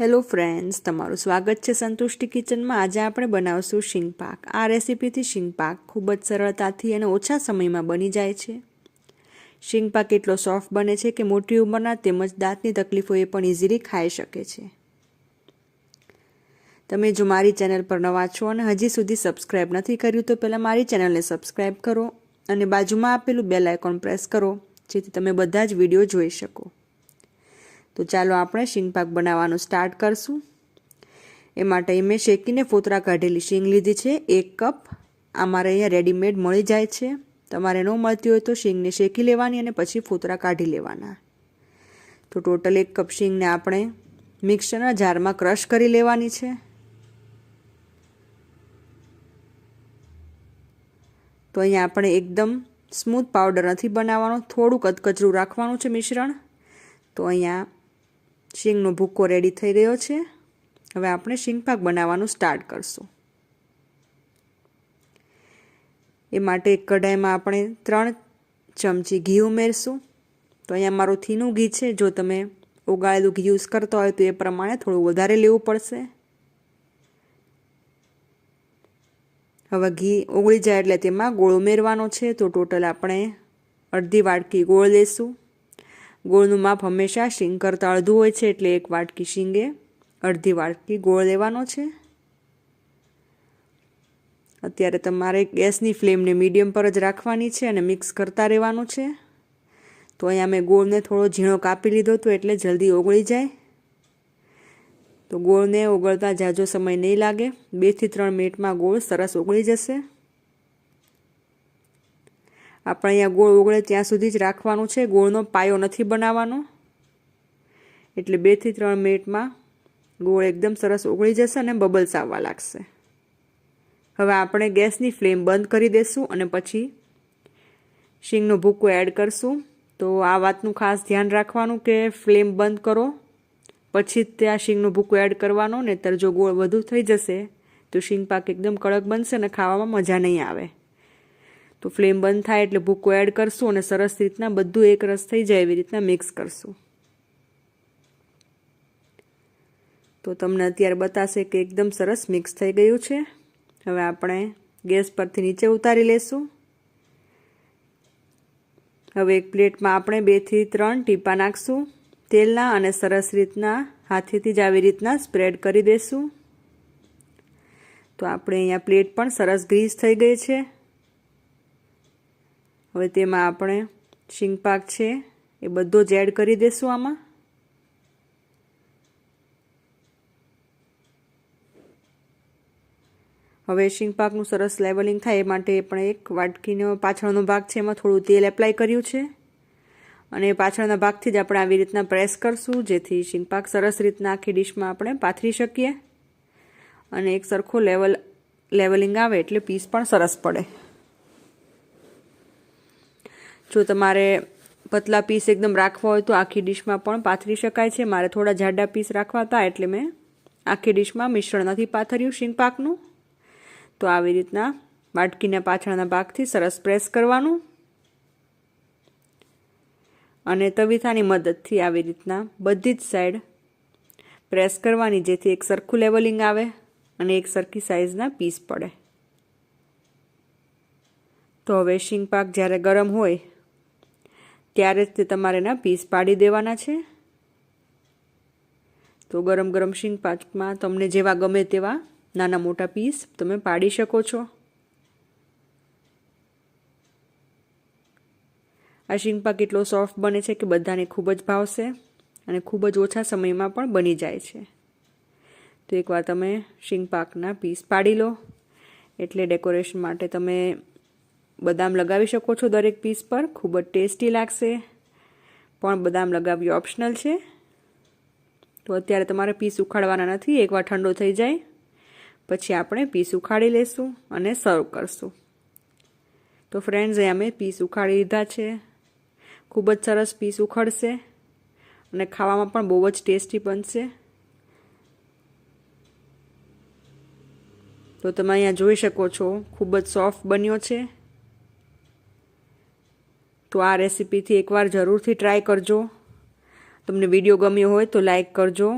Hello friends, તમારું સ્વાગત છે સંતુષ્ટિ કિચનમાં। આજે આપણે બનાવશું શીંગ પાક। આ રેસીપીથી શીંગ પાક ખૂબ જ સરળતાથી અને ઓછા સમયમાં બની જાય છે। શીંગ પાક એટલો સોફ્ટ બને છે કે મોટી ઉંમરના તેમજ દાંતની તકલીફો એ પણ ઇઝીલી ખાઈ શકે છે। તમે જો મારી ચેનલ પર નવા છો અને હજી સુધી સબસ્ક્રાઇબ નથી કર્યું તો પહેલાં મારી ચેનલને સબસ્ક્રાઇબ કરો અને બાજુમાં આપેલું બેલ આઇકોન પ્રેસ કરો જેથી તમે બધા જ વિડીયો જોઈ શકો। तो चलो આપણે શીંગ પાક બનાવવાનું સ્ટાર્ટ કરશું। એ માટે મેં શેકીને ફોતરા કાઢેલી શીંગ લીધી છે 1 કપ। આ મારે અહીંયા રેડીમેડ મળી જાય છે। તમારે ન મળતી હોય તો શીંગને શેકી લેવાની અને પછી ફોતરા કાઢી લેવાના। તો ટોટલ 1 કપ શીંગને આપણે મિક્સરના જારમાં ક્રશ કરી લેવાની છે। તો અહીંયા આપણે એકદમ સ્મૂથ પાવડર નથી બનાવવાનો, થોડું કચકચરું રાખવાનું છે મિશ્રણ। તો અહીંયા શીંગનો ભૂકો રેડી થઈ ગયો છે। હવે આપણે શીંગ પાક બનાવવાનું સ્ટાર્ટ કરશું। એ માટે એક કઢાઈમાં આપણે 3 ચમચી ઘી ઉમેરશું। તો અહીંયા મારું થીનું ઘી છે, જો તમે ઓગાળેલું ઘી યુઝ કરતા હોય તો એ પ્રમાણે થોડું વધારે લેવું પડશે। હવે ઘી ઓગળી જાય એટલે તેમાં ગોળ ઉમેરવાનો છે। તો ટોટલ આપણે અડધી વાટકી ગોળ લેશું। ગોળનું માપ હંમેશા શીંગ કરતાં અડધું હોય છે, એટલે 1 વાટકી શીંગે અડધી વાટકી ગોળ લેવાનો છે। અત્યારે તમારે ગેસની ફ્લેમને મીડિયમ પર જ રાખવાની છે અને મિક્સ કરતા રહેવાનું છે। તો અહીંયા મેં ગોળને થોડો ઝીણો કાપી લીધો હતો એટલે જલ્દી ઓગળી જાય। તો ગોળને ઓગળતા ઝાઝો સમય નહીં લાગે, 2 થી 3 મિનિટમાં ગોળ સરસ ઓગળી જશે। આપણે અહીંયા ગોળ ઓગળે ત્યાં સુધી જ રાખવાનું છે, ગોળનો પાયો નથી બનાવવાનો। એટલે 2 થી 3 મિનિટમાં ગોળ એકદમ સરસ ઓગળી જશે અને બબલ્સ આવવા લાગશે। હવે આપણે ગેસની ફ્લેમ બંધ કરી દેશું અને પછી શીંગનો ભૂકો એડ કરશું। તો આ વાતનું ખાસ ધ્યાન રાખવાનું કે ફ્લેમ બંધ કરો પછી ત્યાં શીંગનો ભૂકો એડ કરવાનો, નહીંતર જો ગોળ વધુ થઈ જશે તો શીંગ પાક એકદમ કડક બનશે અને ખાવામાં મજા નહીં આવે। તો ફ્લેમ બંધ થાય એટલે ભૂકો એડ કરશું અને સરસ રીતના બધું એક રસ થઈ જાય એવી રીતના મિક્સ કરશું। તો તમને અત્યારે બતાશે કે એકદમ સરસ મિક્સ થઈ ગયું છે। હવે આપણે ગેસ પરથી નીચે ઉતારી લેશું। હવે એક પ્લેટમાં આપણે 2 થી 3 ટીપા નાખશું તેલના અને સરસ રીતના હાથેથી જ આવી રીતના સ્પ્રેડ કરી દેશું। તો આપણે અહીંયા પ્લેટ પણ સરસ ગ્રીસ થઈ ગઈ છે। હવે તેમાં આપણે શીંગ પાક છે એ બધો જ એડ કરી દેશું આમાં। હવે શીંગ પાકનું સરસ લેવલિંગ થાય એ માટે આપણે એક વાટકીનો પાછળનો ભાગ છે એમાં થોડું તેલ એપ્લાય કર્યું છે અને પાછળના ભાગથી જ આપણે આવી રીતના પ્રેસ કરશું જેથી શીંગ પાક સરસ રીતના આખી ડીશમાં આપણે પાથરી શકીએ અને એક સરખો લેવલિંગ આવે એટલે પીસ પણ સરસ પડે। જો તમારે પતલા પીસ એકદમ રાખવા હોય તો આખી ડીશમાં પણ પાથરી શકાય છે। મારે થોડા જાડા પીસ રાખવા હતા એટલે મેં આખી ડીશમાં મિશ્રણ નથી પાથર્યું શીંગ પાકનું। તો આવી રીતના વાટકીના પાછળના ભાગથી સરસ પ્રેસ કરવાનું અને તવીથાની મદદથી આવી રીતના બધી જ સાઈડ પ્રેસ કરવાની જેથી એક સરખું લેવલિંગ આવે અને એક સરખી સાઈઝના પીસ પડે। તો હવે શીંગ પાક જ્યારે ગરમ હોય ત્યારે જ તમારે એના પીસ પાડી દેવાના છે। તો ગરમ ગરમ શીંગ પાકમાં તમને જેવા ગમે તેવા નાના મોટા પીસ તમે પાડી શકો છો। આ શીંગ પાક એટલો સોફ્ટ બને છે કે બધાને ખૂબ જ ભાવશે અને ખૂબ જ ઓછા સમયમાં પણ બની જાય છે। તો એકવાર તમે શીંગ પાકના પીસ પાડી લો એટલે ડેકોરેશન માટે તમે બદામ લગાવી શકો છો દરેક પીસ પર, ખૂબ જ ટેસ્ટી લાગશે। પણ બદામ લગાવવી ઓપ્શનલ છે। તો અત્યારે તમારે પીસ ઉખાડવાના નથી, એકવાર ઠંડો થઈ જાય પછી આપણે પીસ ઉખાડી લેશું અને સર્વ કરશું। તો ફ્રેન્ડ્સ અહીંયા મેં પીસ ઉખાડી લીધા છે। ખૂબ જ સરસ પીસ ઉખડશે અને ખાવામાં પણ બહુ જ ટેસ્ટી બનશે। તો તમે અહીંયા જોઈ શકો છો ખૂબ જ સોફ્ટ બન્યો છે। તો આ રેસીપીથી એકવાર જરૂરથી ટ્રાય કરજો। તમને વિડીયો ગમ્યો હોય તો લાઈક કરજો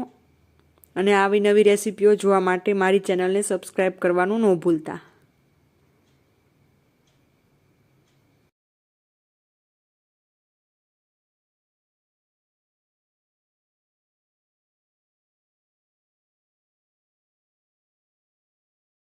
અને આવી નવી રેસીપીઓ જોવા માટે મારી ચેનલને સબસ્ક્રાઈબ કરવાનું ન ભૂલતા.